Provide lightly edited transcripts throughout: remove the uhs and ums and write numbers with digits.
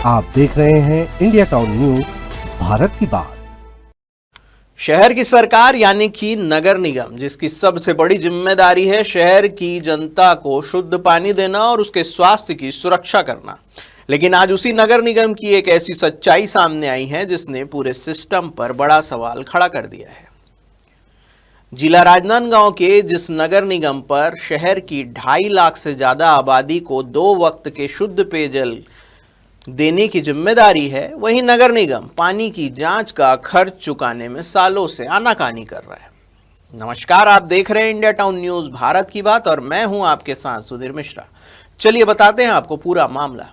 आप देख रहे हैं इंडिया टाउन न्यूज, भारत की बात। शहर की सरकार यानी कि नगर निगम, जिसकी सबसे बड़ी जिम्मेदारी है शहर की जनता को शुद्ध पानी देना और उसके स्वास्थ्य की सुरक्षा करना। लेकिन आज उसी नगर निगम की एक ऐसी सच्चाई सामने आई है जिसने पूरे सिस्टम पर बड़ा सवाल खड़ा कर दिया है। जिला राजनांदगांव के जिस नगर निगम पर शहर की 2.5 लाख से ज्यादा आबादी को 2 वक्त के शुद्ध पेयजल देने की जिम्मेदारी है, वहीं नगर निगम पानी की जांच का खर्च चुकाने में सालों से आनाकानी कर रहा है। नमस्कार, आप देख रहे हैं इंडिया टाउन न्यूज, भारत की बात, और मैं हूं आपके साथ सुधीर मिश्रा। चलिए बताते हैं आपको पूरा मामला।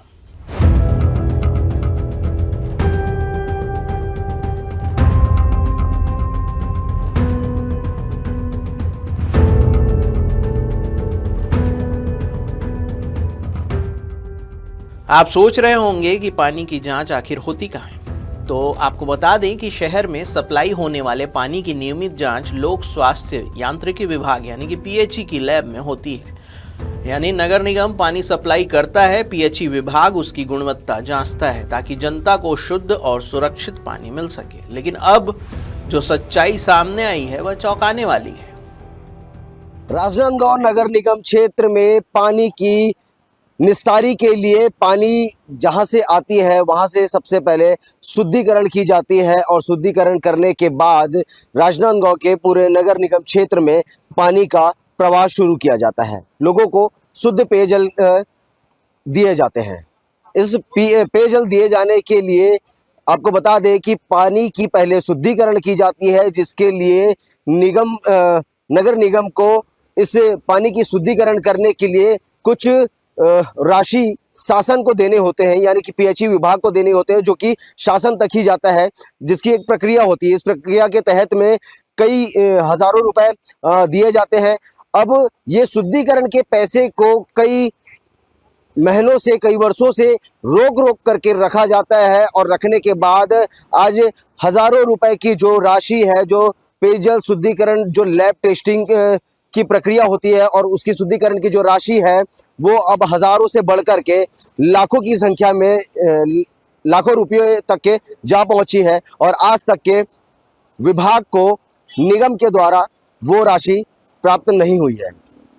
आप सोच रहे होंगे कि पानी की जांच आखिर होती कहाँ है, तो आपको बता दें कि शहर में सप्लाई होने वाले पानी की नियमित जांच लोक स्वास्थ्य यांत्रिकी विभाग यानी कि पीएचई की लैब में होती है। यानी नगर निगम पानी सप्लाई करता है, पीएचई विभाग उसकी गुणवत्ता जांचता है ताकि जनता को शुद्ध और सुरक्षित पानी मिल सके। लेकिन अब जो सच्चाई सामने आई है वह चौंकाने वाली है। राजनांदगांव नगर निगम क्षेत्र में पानी की निस्तारी के लिए पानी जहां से आती है वहां से सबसे पहले शुद्धिकरण की जाती है और शुद्धिकरण करने के बाद राजनांदगांव के पूरे नगर निगम क्षेत्र में पानी का प्रवाह शुरू किया जाता है। लोगों को शुद्ध पेयजल दिए जाते हैं। इस पेयजल दिए जाने के लिए आपको बता दें कि पानी की पहले शुद्धिकरण की जाती है, जिसके लिए नगर निगम को इस पानी की शुद्धिकरण करने के लिए कुछ राशि शासन को देने होते हैं, यानी कि पीएचई विभाग को देने होते हैं, जो कि शासन तक ही जाता है, जिसकी एक प्रक्रिया होती है। इस प्रक्रिया के तहत में कई हजारों रुपए दिए जाते हैं। अब ये शुद्धिकरण के पैसे को कई महीनों से, कई वर्षों से रोक करके रखा जाता है और रखने के बाद आज हजारों रुपए की जो राशि है, जो पेयजल शुद्धिकरण, जो लैब टेस्टिंग की प्रक्रिया होती है और उसकी शुद्धिकरण की जो राशि है वो अब हजारों से बढ़कर के लाखों की संख्या में, लाखों रुपये तक के जा पहुंची है। और आज तक के विभाग को निगम के द्वारा वो राशि प्राप्त नहीं हुई है।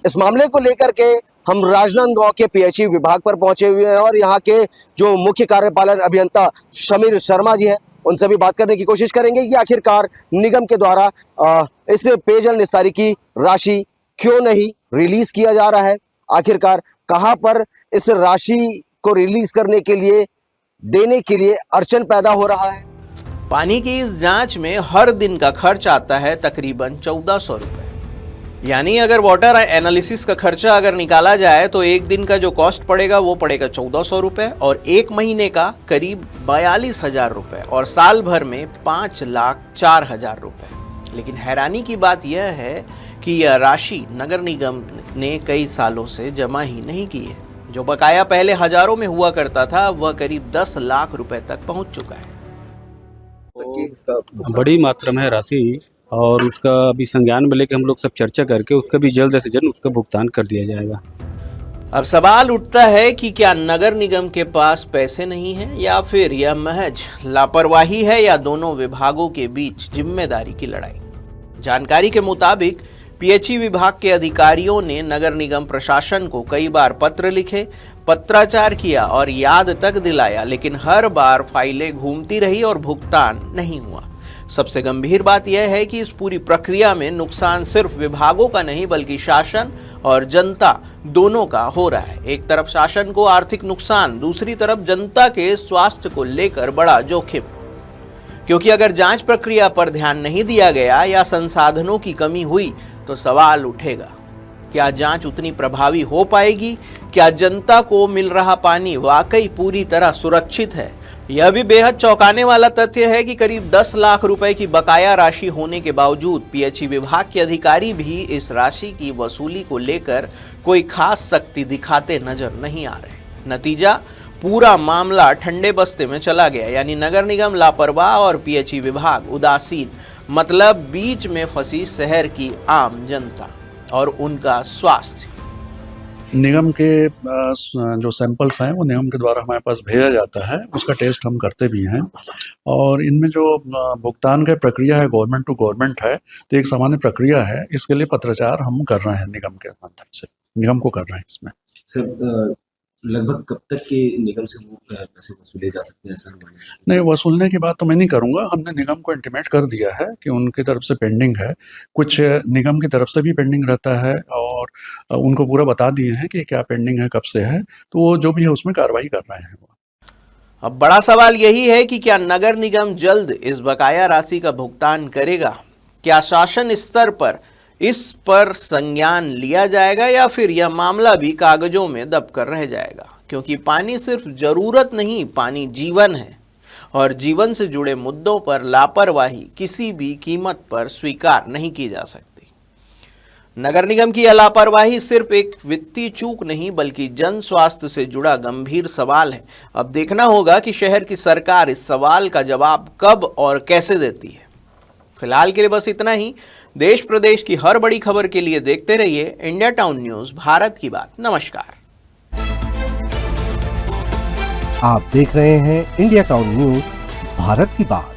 इस मामले को लेकर के हम राजनांदगांव के पीएचई विभाग पर पहुंचे हुए हैं और यहाँ के जो मुख्य कार्यपालन अभियंता समीर शर्मा जी हैं, उनसे भी बात करने की कोशिश करेंगे कि आखिरकार निगम के द्वारा इस पेयजल निस्तारी की राशि क्यों नहीं रिलीज किया जा रहा है, आखिरकार कहां पर इस राशि को रिलीज करने के लिए, देने के लिए अड़चन पैदा हो रहा है। पानी की इस जांच में हर दिन का खर्च आता है तकरीबन 1400 रुपए। यानी अगर वाटर एनालिसिस का खर्चा अगर निकाला जाए तो एक दिन का जो कॉस्ट पड़ेगा वो पड़ेगा 1400 रुपए और एक महीने का करीब 42,000 रुपए और साल भर में 5,04,000 रुपए। लेकिन हैरानी की बात यह है कि यह राशि नगर निगम ने कई सालों से जमा ही नहीं की है। जो बकाया पहले हजारों में हुआ करता था वह करीब 10 लाख रुपए तक पहुंच चुका है। बड़ी मात्रा में है राशि और उसका अभी संज्ञान में लेके हम लोग सब चर्चा करके उसका भी जल्द से जल्द उसका भुगतान कर दिया जाएगा। अब सवाल उठता है कि क्या नगर निगम के पास पैसे नहीं है या फिर यह महज लापरवाही है या दोनों विभागों के बीच जिम्मेदारी की लड़ाई। जानकारी के मुताबिक पीएचई विभाग के अधिकारियों ने नगर निगम प्रशासन को कई बार पत्र लिखे, पत्राचार किया और याद तक दिलाया, लेकिन हर बार फाइलें घूमती रही और भुगतान नहीं हुआ। सबसे गंभीर बात यह है कि इस पूरी प्रक्रिया में नुकसान सिर्फ विभागों का नहीं बल्कि शासन और जनता दोनों का हो रहा है। एक तरफ शासन को आर्थिक नुकसान, दूसरी तरफ जनता के स्वास्थ्य को लेकर बड़ा जोखिम। क्योंकि अगर जांच प्रक्रिया पर ध्यान नहीं दिया गया या संसाधनों की कमी हुई तो सवाल उठेगा, क्या जांच उतनी प्रभावी हो पाएगी? क्या जनता को मिल रहा पानी वाकई पूरी तरह सुरक्षित है? यह भी बेहद चौंकाने वाला तथ्य है कि करीब 10 लाख रुपए की बकाया राशि होने के बावजूद पीएचई विभाग के अधिकारी भी इस राशि की वसूली को लेकर कोई खास सख्ती दिखाते नजर नहीं आ रहे। नतीजा, पूरा मामला ठंडे बस्ते में चला गया। यानी नगर निगम लापरवाह और पीएचई विभाग उदासीन, मतलब बीच में फंसी शहर की आम जनता और उनका स्वास्थ्य। निगम के जो सैंपल्स हैं वो निगम के द्वारा हमारे पास भेजा जाता है, उसका टेस्ट हम करते भी हैं। और इनमें जो भुगतान का प्रक्रिया है गवर्नमेंट टू गवर्नमेंट है, तो एक सामान्य प्रक्रिया है। इसके लिए पत्राचार हम कर रहे हैं निगम के माध्यम से, निगम को कर रहे हैं इसमें। सर लगभग कब तक के निगम से वो पैसे वसूले जा सकते हैं सर? नहीं, वसूलने की बात तो मैं नहीं करूँगा। हमने निगम को इंटीमेट कर दिया है कि उनकी तरफ से पेंडिंग है, कुछ निगम की तरफ से भी पेंडिंग रहता है और उनको पूरा बता दिए हैं कि क्या पेंडिंग है, कब से है, तो वो जो भी है उसमें कार्रवाई कर रहे हैं वो। अब बड़ा सवाल यही है कि क्या नगर निगम जल्द इस बकाया राशि का भुगतान करेगा? क्या शासन स्तर पर इस पर संज्ञान लिया जाएगा या फिर यह मामला भी कागजों में दबकर रह जाएगा? क्योंकि पानी सिर्फ जरूरत नहीं, पानी जीवन है और जीवन से जुड़े मुद्दों पर लापरवाही किसी भी कीमत पर स्वीकार नहीं की जा सकती। नगर निगम की यह लापरवाही सिर्फ एक वित्तीय चूक नहीं बल्कि जन स्वास्थ्य से जुड़ा गंभीर सवाल है। अब देखना होगा कि शहर की सरकार इस सवाल का जवाब कब और कैसे देती है। फिलहाल के लिए बस इतना ही। देश प्रदेश की हर बड़ी खबर के लिए देखते रहिए इंडिया टाउन न्यूज़, भारत की बात। नमस्कार। आप देख रहे हैं इंडिया टाउन न्यूज़, भारत की बात।